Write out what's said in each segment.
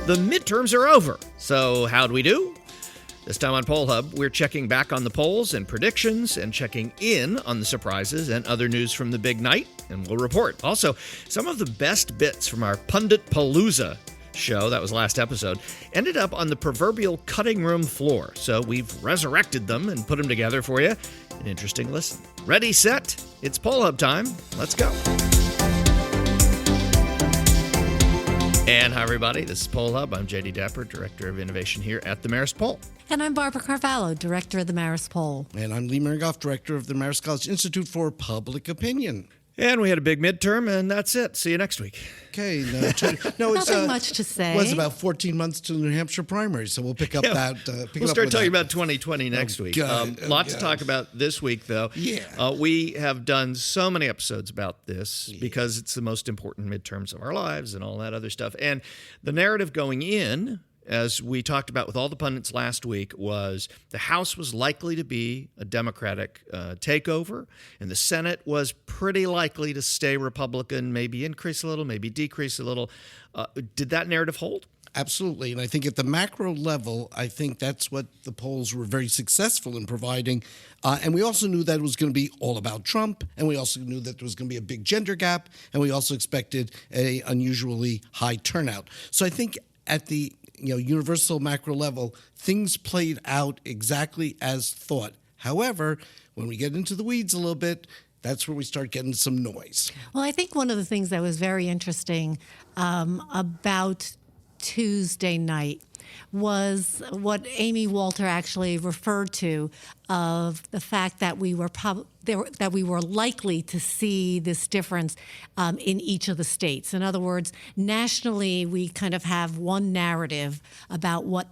The midterms are over. So how'd we do? This time on Poll Hub, we're checking back on the polls and predictions and checking in on the surprises and other news from the big night, and we'll report. Also, some of the best bits from our Pundit-Palooza show, that was last episode, ended up on the proverbial cutting room floor. So we've resurrected them and put them together for you. An interesting listen. Ready, set? It's Poll Hub time. Let's go. And hi, everybody. This is Poll Hub. I'm J.D. Dapper, Director of Innovation here at the Marist Poll. And I'm Barbara Carvalho, Director of the Marist Poll. And I'm Lee Marigoff, Director of the Marist College Institute for Public Opinion. And we had a big midterm, and that's it. See you next week. Okay. No, it's nothing much to say. It was about 14 months to the New Hampshire primary, so we'll pick up that. We'll start talking about 2020 next week. Lot to talk about this week, though. Yeah. We have done so many episodes about this because it's the most important midterms of our lives and all that other stuff. And the narrative going in, as we talked about with all the pundits last week, was the House was likely to be a Democratic takeover, and the Senate was pretty likely to stay Republican, maybe increase a little, maybe decrease a little. Did that narrative hold? Absolutely. And I think at the macro level, I think that's what the polls were very successful in providing. And we also knew that it was going to be all about Trump. And we also knew that there was going to be a big gender gap. And we also expected an unusually high turnout. So I think at the universal macro level, things played out exactly as thought. However, when we get into the weeds a little bit, that's where we start getting some noise. Well, I think one of the things that was very interesting about Tuesday night was what Amy Walter actually referred to of the fact that we were likely to see this difference in each of the states. In other words, nationally, we kind of have one narrative about what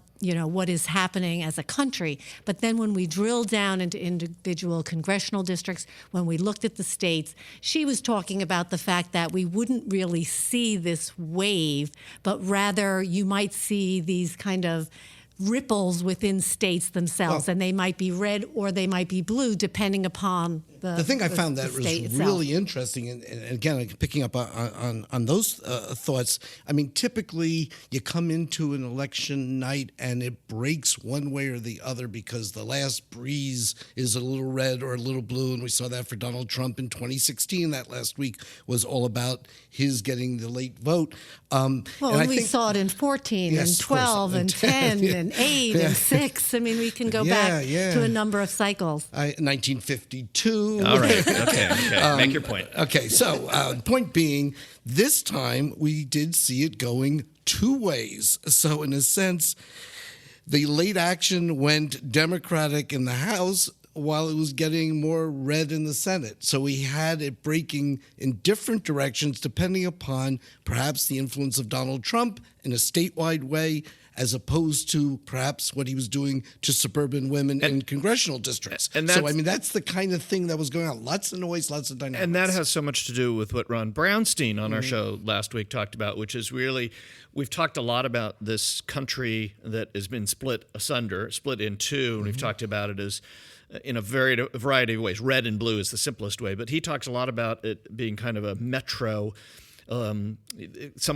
is happening as a country. But then when we drill down into individual congressional districts, when we looked at the states, she was talking about the fact that we wouldn't really see this wave, but rather you might see these kind of ripples within states themselves, and they might be red or they might be blue, depending upon the thing I found that was really itself. Interesting, and again, picking up on those thoughts, I mean, typically you come into an election night and it breaks one way or the other because the last breeze is a little red or a little blue, and we saw that for Donald Trump in 2016. That last week was all about his getting the late vote. And we saw it in 14 and 12 and 10 and 8 and 6. I mean, we can go back to a number of cycles. 1952. All right. Okay. Make your point. Okay. So, point being, this time we did see it going two ways. So, in a sense, the late action went Democratic in the House while it was getting more red in the Senate. So we had it breaking in different directions depending upon perhaps the influence of Donald Trump in a statewide way, as opposed to perhaps what he was doing to suburban women in congressional districts. And so, I mean, that's the kind of thing that was going on. Lots of noise, lots of dynamics. And that has so much to do with what Ron Brownstein on our show last week talked about, which is really, we've talked a lot about this country that has been split in two, and we've talked about it as in a variety of ways. Red and blue is the simplest way, but he talks a lot about it being kind of a metro. Some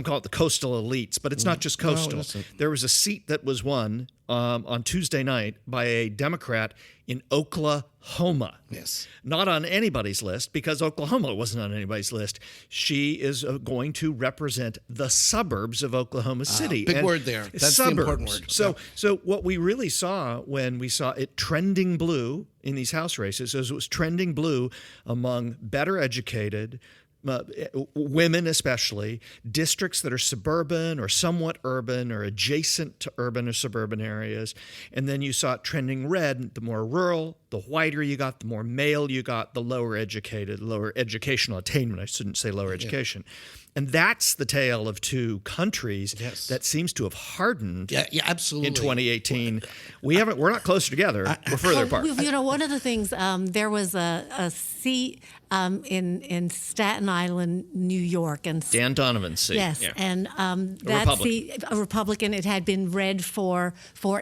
call it the coastal elites, but it's not just coastal. No, there was a seat that was won on Tuesday night by a Democrat in Oklahoma. Yes. Not on anybody's list, because Oklahoma wasn't on anybody's list. She is going to represent the suburbs of Oklahoma City. Big word there. That's suburbs. The important word. So what we really saw when we saw it trending blue in these House races is it was trending blue among better educated, women especially, districts that are suburban or somewhat urban or adjacent to urban or suburban areas. And then you saw it trending red, the more rural, the whiter you got, the more male you got, the lower educated, lower educational attainment. I shouldn't say lower education. And that's the tale of two countries that seems to have hardened absolutely. In 2018. We're not closer together. We're further apart. One of the things, there was a seat in Staten Island, New York. And Dan Donovan's seat. Yes, and that seat, a Republican, it had been red for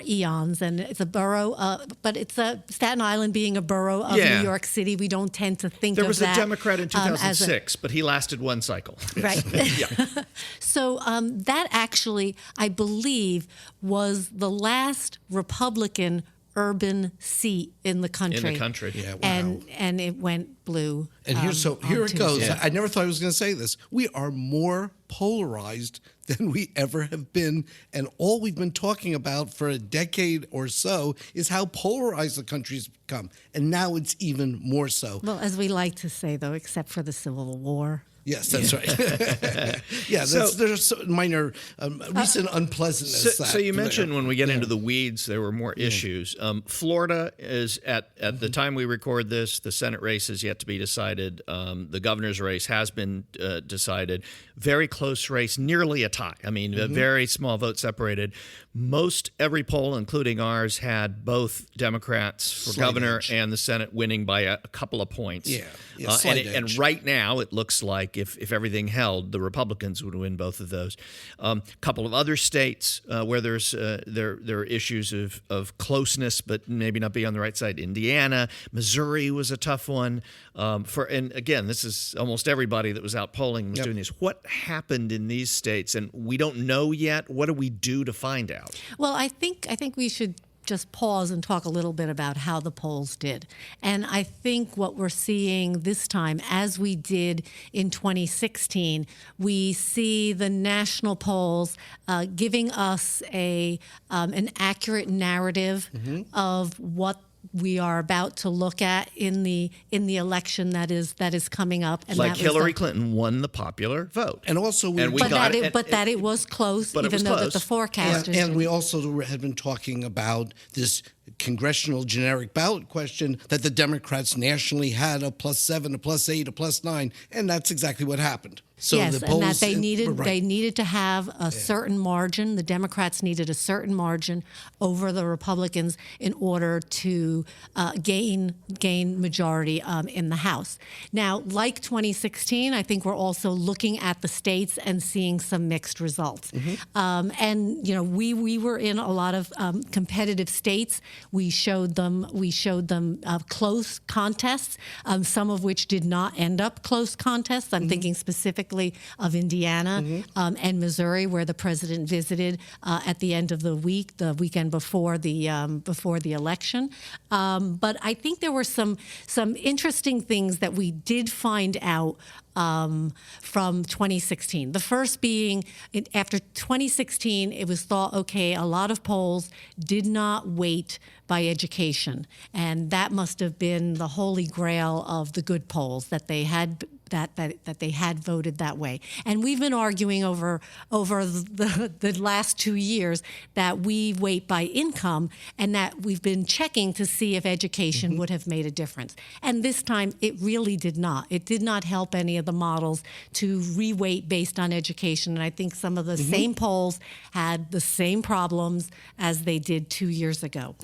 eons, and it's a borough, but it's Staten Island Island being a borough of Yeah. New York City, we don't tend to think There of was that. a Democrat in as 2006, but he lasted one cycle. Right. So that actually, I believe, was the last Republican urban seat in the country. In the country. Yeah, wow. And it went blue. And here on it goes. Tuesday. I never thought I was going to say this. We are more polarized than we ever have been. And all we've been talking about for a decade or so is how polarized the country's become. And now it's even more so. Well, as we like to say, though, except for the Civil War. Yes, that's right. Yeah, there's minor recent unpleasantness. So you mentioned when we get into the weeds, there were more issues. Florida is, at the time we record this, the Senate race is yet to be decided. The governor's race has been decided. Very close race, nearly a tie. I mean, a very small vote separated. Most every poll, including ours, had both Democrats for Slight governor edge. and the Senate winning by a couple of points. Yeah, slight and edge. right now, it looks like if everything held, the Republicans would win both of those. A couple of other states where there are issues of closeness, but maybe not be on the right side. Indiana, Missouri was a tough one. And again, this is almost everybody that was out polling was doing this. What happened in these states? And we don't know yet. What do we do to find out? Well, I think we should just pause and talk a little bit about how the polls did. And I think what we're seeing this time, as we did in 2016, we see the national polls giving us an accurate narrative of what we are about to look at in the election that is coming up. And Like that was Hillary Clinton won the popular vote. And also, that it was close, but it even was though close. that the forecasters and we also had been talking about this congressional generic ballot question that the Democrats nationally had a +7, a +8, a +9, and that's exactly what happened. So yes, the polls, and that they right. needed to have a certain margin. The Democrats needed a certain margin over the Republicans in order to gain majority in the House. Now, like 2016, I think we're also looking at the states and seeing some mixed results. And we were in a lot of competitive states. We showed them close contests, some of which did not end up close contests. I'm thinking specifically of Indiana and Missouri, where the president visited at the end of the weekend before the election. But I think there were some interesting things that we did find out from 2016. The first being, after 2016, it was thought, okay, a lot of polls did not weight by education, and that must have been the holy grail of the good polls, that they had that they had voted that way. And we've been arguing over the last 2 years that we weight by income, and that we've been checking to see if education would have made a difference. And this time, it really did not. It did not help any of the models to reweight based on education. And I think some of the same polls had the same problems as they did 2 years ago.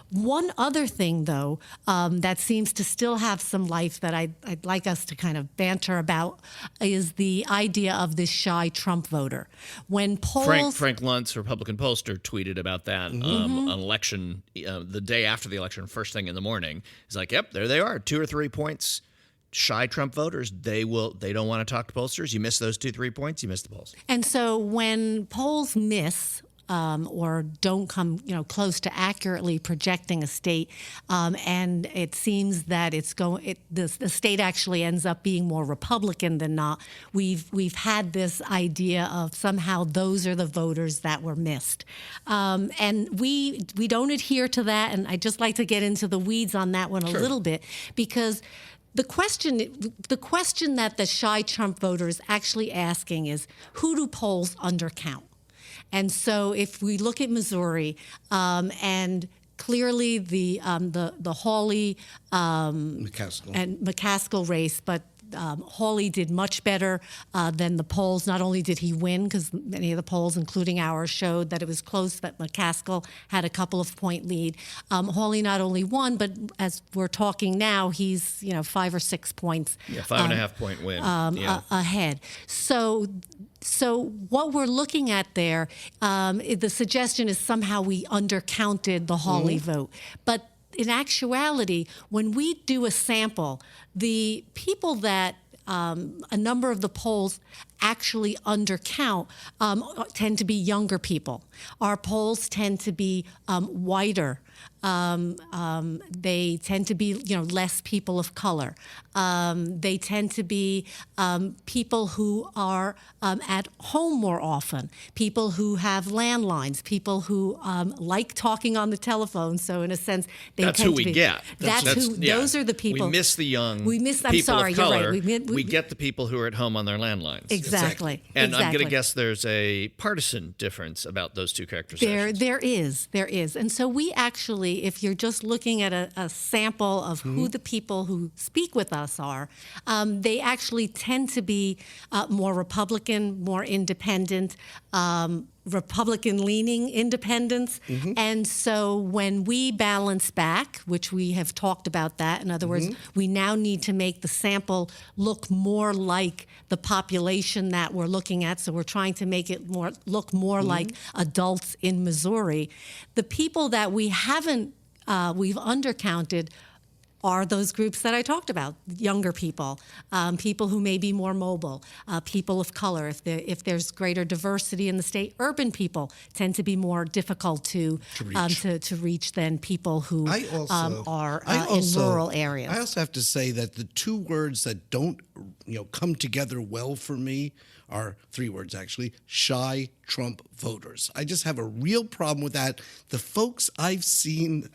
One other thing, though, that seems to still have some life that I'd like us to kind of banter about is the idea of this shy Trump voter. When polls... Frank Luntz, Republican pollster, tweeted about that on election, the day after the election, first thing in the morning. He's like, yep, there they are, 2 or 3 points. Shy Trump voters, they don't want to talk to pollsters. You miss those 2-3 points, you miss the polls. And so when polls miss or don't come, close to accurately projecting a state, and it seems that the state actually ends up being more Republican than not. We've had this idea of somehow those are the voters that were missed, and we don't adhere to that. And I'd just like to get into the weeds on that one a little bit, because the question that the shy Trump voter is actually asking is, who do polls undercount? And so if we look at Missouri, and clearly the Hawley McCaskill race, but Hawley did much better than the polls. Not only did he win, because many of the polls, including ours, showed that it was close, that McCaskill had a couple of point lead. Hawley not only won, but as we're talking now, he's 5 or 6 points. Yeah, 5.5 point win ahead. So what we're looking at there, the suggestion is somehow we undercounted the Hawley vote, but in actuality, when we do a sample, the people that a number of the polls actually undercount tend to be younger people. Our polls tend to be whiter. They tend to be, less people of color. They tend to be people who are at home more often, people who have landlines, people who like talking on the telephone. So in a sense, they that's tend who we to be, get. Those are the people. We miss the young. I'm people sorry, of color. you're right. We get the people who are at home on their landlines. Exactly. And I'm going to Exactly. guess there's a partisan difference about those two characterizations. There is. And so we actually, if you're just looking at a sample of who the people who speak with us are, they actually tend to be more Republican, more independent, Republican-leaning independents. And so when we balance back, which we have talked about that, in other words, we now need to make the sample look more like the population that we're looking at. So we're trying to make it look more like adults in Missouri. The people that we haven't, we've undercounted are those groups that I talked about: younger people, people who may be more mobile, people of color. If there's greater diversity in the state, urban people tend to be more difficult to reach than people who are in rural areas. I also have to say that the two words that don't come together well for me are three words, actually: shy Trump voters. I just have a real problem with that. The folks I've seen,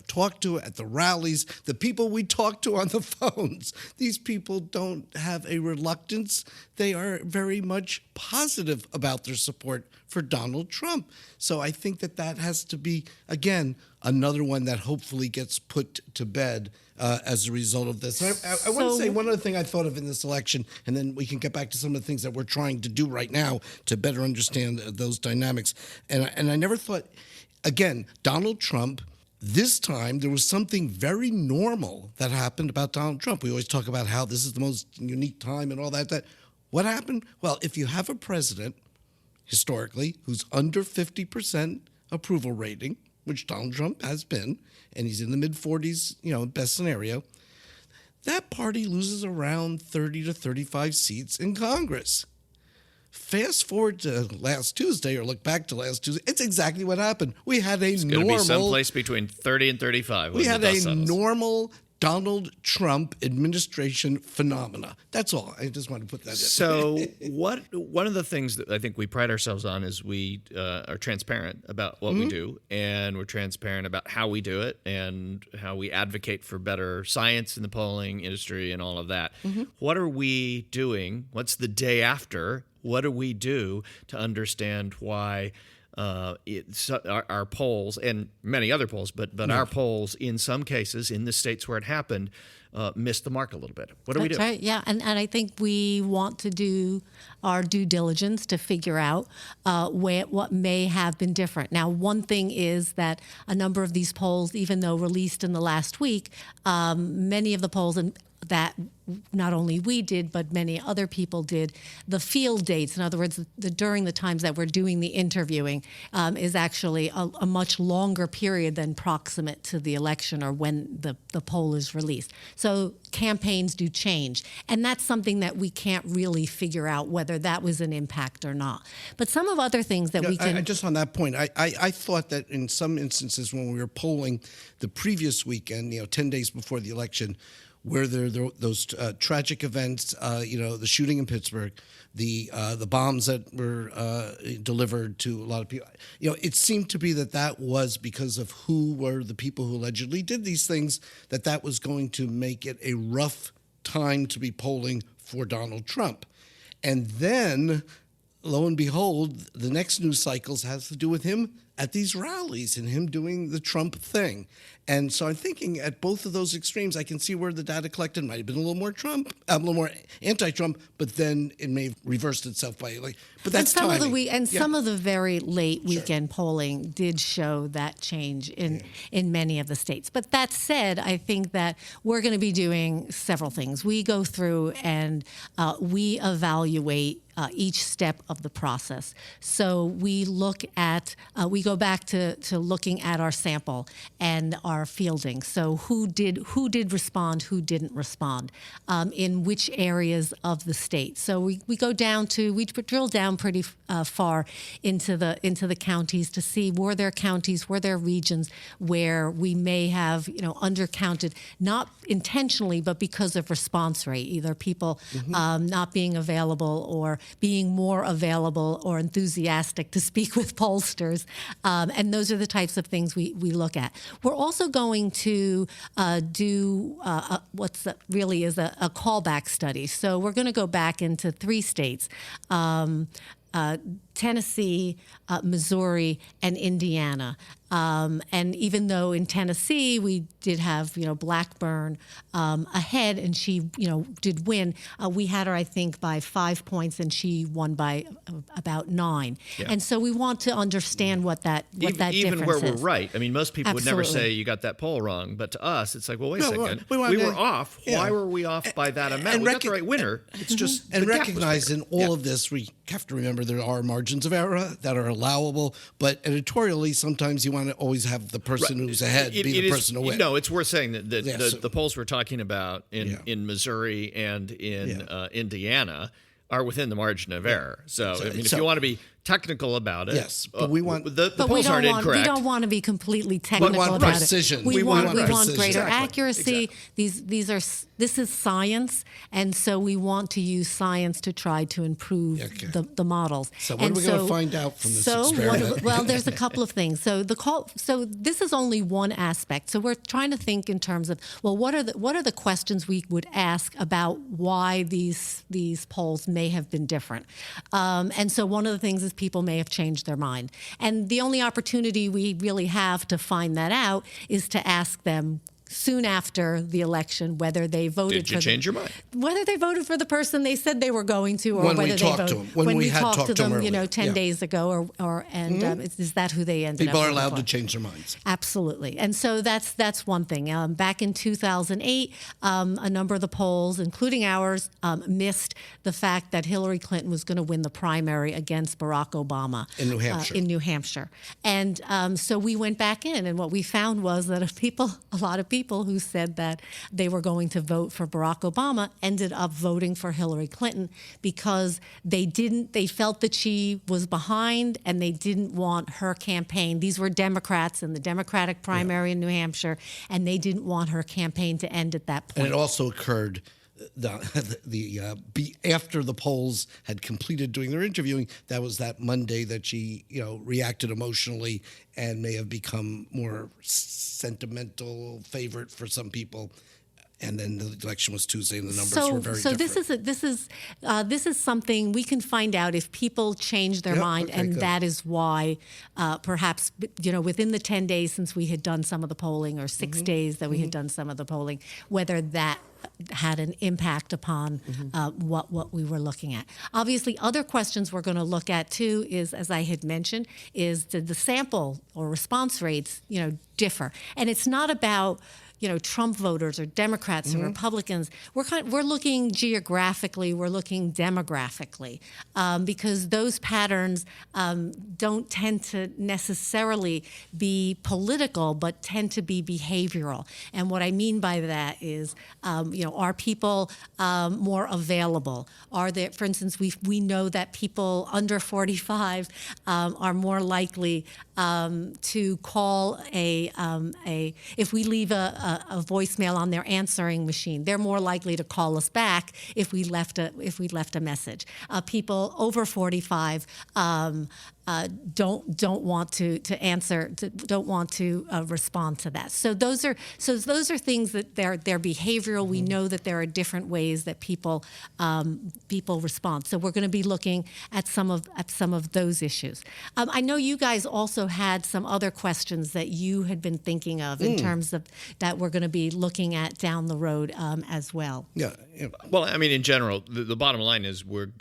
talk to at the rallies, the people we talk to on the phones, these people don't have a reluctance. They are very much positive about their support for Donald Trump. So I think that has to be, again, another one that hopefully gets put to bed as a result of this. I want to say one other thing I thought of in this election, and then we can get back to some of the things that we're trying to do right now to better understand those dynamics. And I never thought, again, Donald Trump, this time there was something very normal that happened about Donald Trump. We always talk about how this is the most unique time and all that. What happened? Well, if you have a president, historically, who's under 50% approval rating, which Donald Trump has been, and he's in the mid-40s, best scenario, that party loses around 30 to 35 seats in Congress. Fast forward to last Tuesday, or look back to last Tuesday, it's exactly what happened. We had a It's going to be someplace between 30 and 35. We had a normal Donald Trump administration phenomena. That's all. I just want to put that in. So one of the things that I think we pride ourselves on is we are transparent about what we do, and we're transparent about how we do it and how we advocate for better science in the polling industry and all of that. What are we doing? What's the day after? What do we do to understand why our polls, and many other polls, but our polls in some cases in the states where it happened missed the mark a little bit? What do we do? That's right, yeah. And I think we want to do our due diligence to figure out what may have been different. Now, one thing is that a number of these polls, even though released in the last week, many of the polls that not only we did, but many other people did, the field dates, in other words, during the times that we're doing the interviewing, is actually a much longer period than proximate to the election or when the poll is released. So campaigns do change. And that's something that we can't really figure out whether that was an impact or not. But some of other things that we can... Just on that point, I thought that in some instances when we were polling the previous weekend, 10 days before the election, where those tragic events, the shooting in Pittsburgh, the bombs that were delivered to a lot of people, it seemed to be that was because of who were the people who allegedly did these things, that was going to make it a rough time to be polling for Donald Trump. And then, lo and behold, the next news cycles has to do with him at these rallies and him doing the Trump thing. And so I'm thinking at both of those extremes, I can see where the data collected might have been a little more more anti-Trump, but then it may have reversed itself but that's timing. Some of the very late weekend polling did show that change in many of the states. But that said, I think that we're going to be doing several things. We go through and we evaluate each step of the process. So we look at, we go back to looking at our sample and our fielding. So who did respond, who didn't respond, in which areas of the state. So we drill down pretty far into the counties to see were there regions where we may have undercounted, not intentionally, but because of response rate, either people not being available or being more available or enthusiastic to speak with pollsters. And those are the types of things we look at. We're also going to do really is a callback study. So we're going to go back into 3 states. Tennessee, Missouri, and Indiana. And even though in Tennessee we did have, Blackburn ahead, and she, did win, we had her, I think, by 5 points, and she won by about 9. Yeah. And so we want to understand what that difference is. Even where we're right. I mean, most people would never Absolutely. say you got that poll wrong, but to us, it's like, well, wait a second. We were off. Yeah. Why were we off by that amount? We got the right winner. It's just and recognizing all of this, we have to remember there are margins of error that are allowable, but editorially, sometimes you want to always have the person who's ahead be the person to win. No, it's worth saying that the polls we're talking about in Missouri and in Indiana are within the margin of error. So, if you want to be technical about it, yes, but we want the polls aren't incorrect. We don't want to be completely technical about precision. it. We want precision. greater Exactly. accuracy. Exactly. This is science, and so we want to use science to try to improve the models. So what are we going to find out from this experiment? Well, there's a couple of things. So this is only one aspect. So we're trying to think in terms of, well, what are the questions we would ask about why these polls may have been different. And so one of the things is people may have changed their mind. And the only opportunity we really have to find that out is to ask them soon after the election whether they voted Did you change your mind? Whether they voted for the person they said they were going to, or when whether we talked they voted to them. When we had talked to them, earlier. 10 days ago, is that who they ended People up are allowed for? to change their minds. Absolutely. And so that's one thing. Back in 2008, a number of the polls, including ours, missed the fact that Hillary Clinton was going to win the primary against Barack Obama In New Hampshire. And so we went back in, and what we found was that a lot of people who said that they were going to vote for Barack Obama ended up voting for Hillary Clinton because they felt that she was behind, and they didn't want her campaign. These were Democrats in the Democratic primary in New Hampshire, and they didn't want her campaign to end at that point. And it also occurred after the polls had completed doing their interviewing. That was that Monday that she reacted emotionally and may have become more sentimental favorite for some people. And then the election was Tuesday, and the numbers were very different. This is something we can find out if people change their mind, and that is why, perhaps within the 10 days since we had done some of the polling, or 6 days that we had done some of the polling, whether that had an impact upon what we were looking at. Obviously, other questions we're going to look at too is, as I had mentioned, is did the sample or response rates differ, and it's not about Trump voters or Democrats or Republicans. We're looking geographically, we're looking demographically, because those patterns don't tend to necessarily be political, but tend to be behavioral. And what I mean by that is, are people more available? Are there, for instance, we know that people under 45 are more likely to call if we leave a voicemail on their answering machine, they're more likely to call us back if we left a message. People over 45 don't want to answer, don't want to respond to that. So those are things that they're behavioral. We know that there are different ways that people respond. So we're going to be looking at some of those issues. I know you guys also had some other questions that you had been thinking of in terms of that we're going to be looking at down the road as well. Yeah. Well, I mean, in general, the bottom line is we're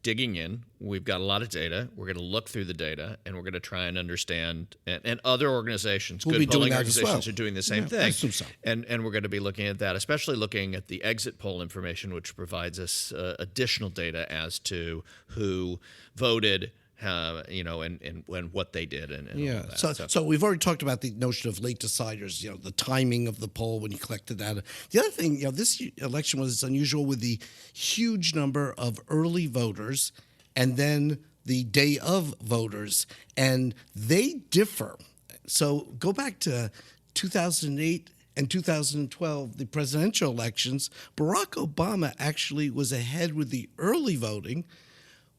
digging in. We've got a lot of data. We're going to look through the data, and we're going to try and understand. And other organizations, good polling organizations, are doing the same thing. I assume so. And we're going to be looking at that, especially looking at the exit poll information, which provides us additional data as to who voted, and what they did and all Yeah. of that. So we've already talked about the notion of late deciders, the timing of the poll when you collected data. The other thing, this election was unusual with the huge number of early voters and then the day of voters, and they differ. So go back to 2008 and 2012, the presidential elections. Barack Obama actually was ahead with the early voting,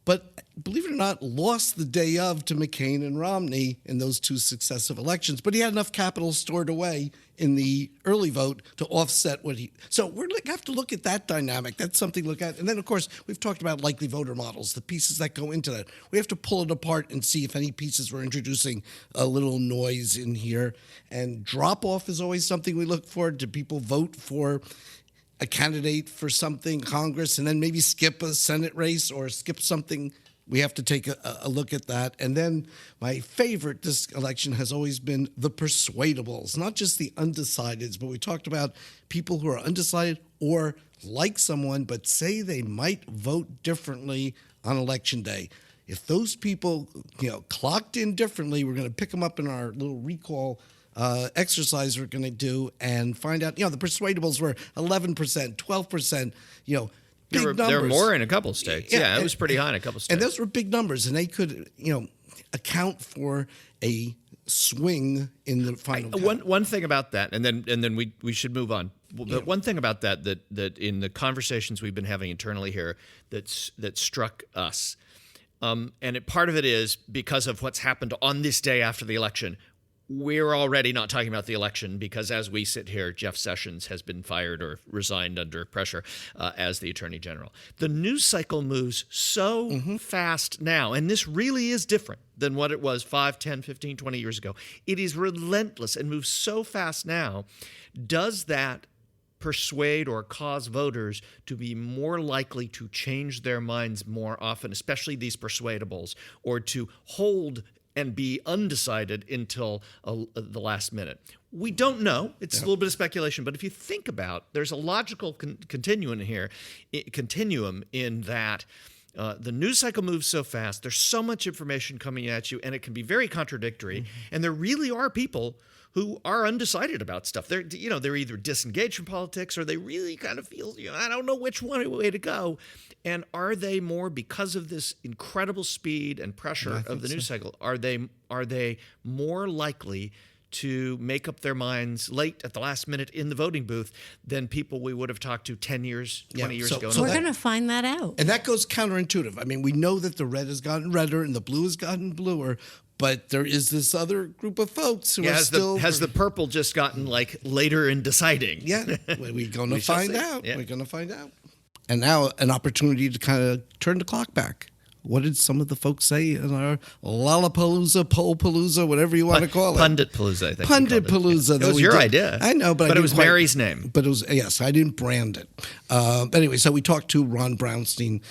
but believe it or not, lost the day of to McCain and Romney in those two successive elections. But he had enough capital stored away in the early vote to offset what he. So we have to look at that dynamic. That's something to look at. And then, of course, we've talked about likely voter models, the pieces that go into that. We have to pull it apart and see if any pieces we're introducing a little noise in here. And drop off is always something we look for. Do people vote for a candidate for something, Congress, and then maybe skip a Senate race or skip something? We have to take a look at that. And then my favorite this election has always been the persuadables, not just the undecideds, but we talked about people who are undecided or like someone but say they might vote differently on Election Day. If those people, clocked in differently, we're going to pick them up in our little recall exercise we're going to do and find out. The persuadables were 11%, 12%. Big numbers. There were more in a couple states. Yeah, it was pretty high in a couple states. And those were big numbers, and they could, account for a swing in the final. One thing about that, and then we should move on. But one thing about that in the conversations we've been having internally here that struck us, and part of it is because of what's happened on this day after the election. We're already not talking about the election because as we sit here, Jeff Sessions has been fired or resigned under pressure as the Attorney General. The news cycle moves so fast now, and this really is different than what it was 5, 10, 15, 20 years ago. It is relentless and moves so fast now. Does that persuade or cause voters to be more likely to change their minds more often, especially these persuadables, or to hold and be undecided until the last minute? We don't know. It's a little bit of speculation. But if you think about, there's a logical continuum in that the news cycle moves so fast. There's so much information coming at you, and it can be very contradictory. And there really are people who are undecided about stuff. They're either disengaged from politics or they really kind of feel, I don't know which way to go. And are they more, because of this incredible speed and pressure of the news cycle, are they more likely to make up their minds late at the last minute in the voting booth than people we would have talked to 10 years, 20 years ago? So we're going to find that out. And that goes counterintuitive. I mean, we know that the red has gotten redder and the blue has gotten bluer, but there is this other group of folks who are still... Has the purple just gotten later in deciding? Yeah, we're going to find out. Yeah. We're going to find out. And now an opportunity to kind of turn the clock back. What did some of the folks say in our Lollapalooza, Poll-Palooza, whatever you want to call it? Pundit-Palooza, I think. Pundit-Palooza. It was your idea. I know, but it was Mary's name. But it was, yes, I didn't brand it. Anyway, so we talked to Ron Brownstein,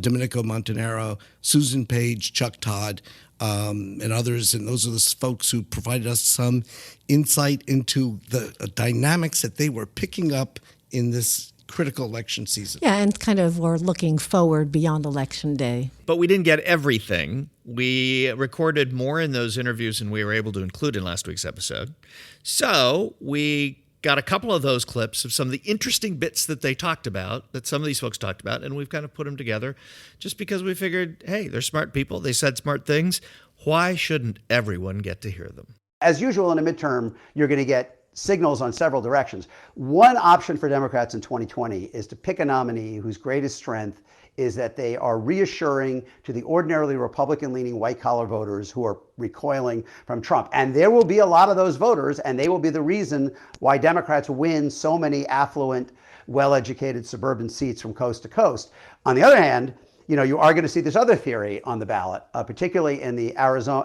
Domenico Montenaro, Susan Page, Chuck Todd, and others. And those are the folks who provided us some insight into the dynamics that they were picking up in this critical election season. Yeah, and kind of we're looking forward beyond Election Day. But we didn't get everything. We recorded more in those interviews than we were able to include in last week's episode. So we got a couple of those clips of some of the interesting bits that they talked about, that some of these folks talked about, and we've kind of put them together just because we figured, hey, they're smart people. They said smart things. Why shouldn't everyone get to hear them? As usual in a midterm, you're going to get signals on several directions. One option for Democrats in 2020 is to pick a nominee whose greatest strength is that they are reassuring to the ordinarily Republican-leaning white-collar voters who are recoiling from Trump. And there will be a lot of those voters, and they will be the reason why Democrats win so many affluent, well-educated suburban seats from coast to coast. On the other hand, you are going to see this other theory on the ballot, particularly in the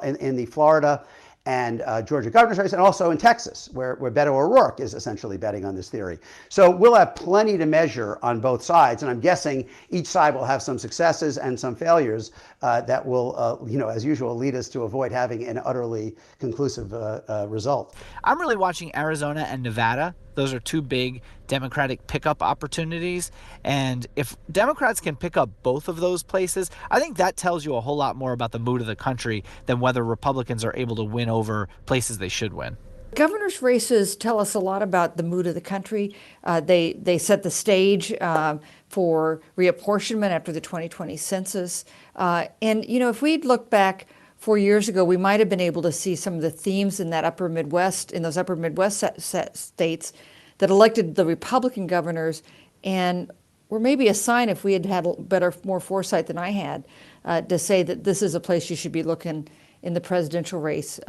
in the Florida and Georgia governor's race, and also in Texas, where Beto O'Rourke is essentially betting on this theory. So we'll have plenty to measure on both sides, and I'm guessing each side will have some successes and some failures that will, as usual, lead us to avoid having an utterly conclusive result. I'm really watching Arizona and Nevada Those are two big Democratic pickup opportunities. And if Democrats can pick up both of those places, I think that tells you a whole lot more about the mood of the country than whether Republicans are able to win over places they should win. Governor's races tell us a lot about the mood of the country. They set the stage for reapportionment after the 2020 census. And, if we'd looked back 4 years ago, we might have been able to see some of the themes in those upper Midwest states that elected the Republican governors, and were maybe a sign, if we had had more foresight than I had, to say that this is a place you should be looking in the presidential race,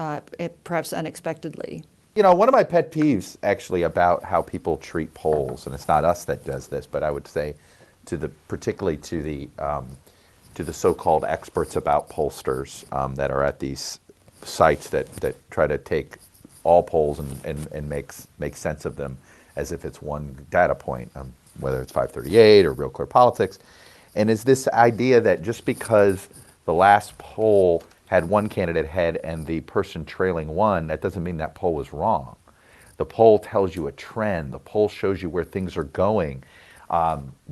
perhaps unexpectedly. One of my pet peeves actually about how people treat polls, and it's not us that does this, but I would say particularly to the so-called experts about pollsters that are at these sites that try to take all polls and make sense of them as if it's one data point, whether it's 538 or Real Clear Politics, and is this idea that just because the last poll had one candidate ahead and the person trailing one, that doesn't mean that poll was wrong. The poll tells you a trend. The poll shows you where things are going.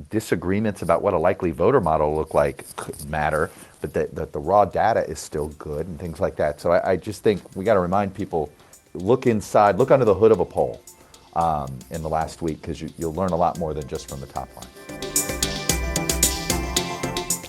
Disagreements about what a likely voter model will look like could matter, but that the raw data is still good and things like that. So I just think we got to remind people, look inside, look under the hood of a poll in the last week, because you'll learn a lot more than just from the top line.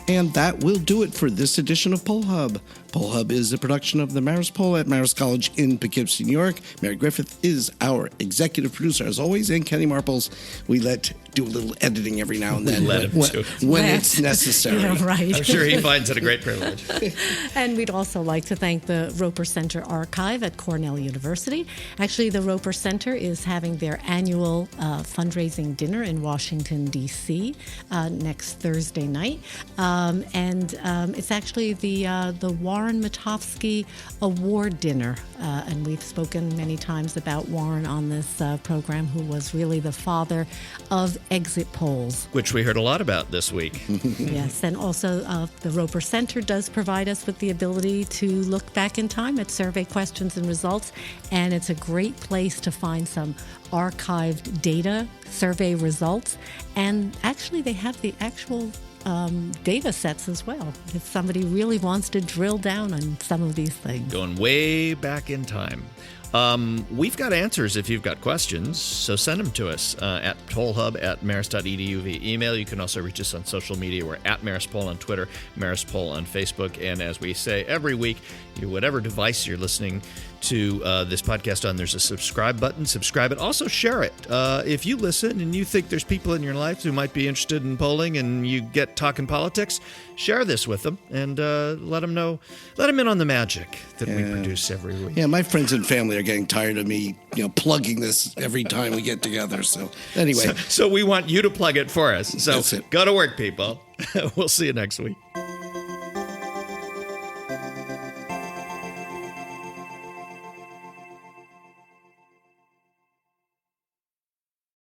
And that will do it for this edition of Poll Hub. Poll Hub is a production of the Marist Poll at Marist College in Poughkeepsie, New York. Mary Griffith is our executive producer, as always, and Kenny Marples. We do a little editing every now and then when it's necessary. Yeah, right. I'm sure he finds it a great privilege. And we'd also like to thank the Roper Center Archive at Cornell University. Actually, the Roper Center is having their annual fundraising dinner in Washington, D.C. Next Thursday night. And it's actually the Warren Matofsky Award Dinner. And we've spoken many times about Warren on this program, who was really the father of exit polls. Which we heard a lot about this week. Yes, and also the Roper Center does provide us with the ability to look back in time at survey questions and results, and it's a great place to find some archived data, survey results, and actually they have the actual data sets as well, if somebody really wants to drill down on some of these things. Going way back in time. We've got answers if you've got questions, so send them to us at pollhub@marist.edu via email. You can also reach us on social media. We're at Marist Poll on Twitter, Marist Poll on Facebook, and as we say every week, whatever device you're listening to this podcast on, there's a subscribe button. Subscribe it. Also share it. If you listen and you think there's people in your life who might be interested in polling and you get talking politics, share this with them and let them know. Let them in on the magic that we produce every week. Yeah, my friends and family are getting tired of me, plugging this every time we get together. So anyway. So we want you to plug it for us. So That's it. go to work, people. We'll see you next week.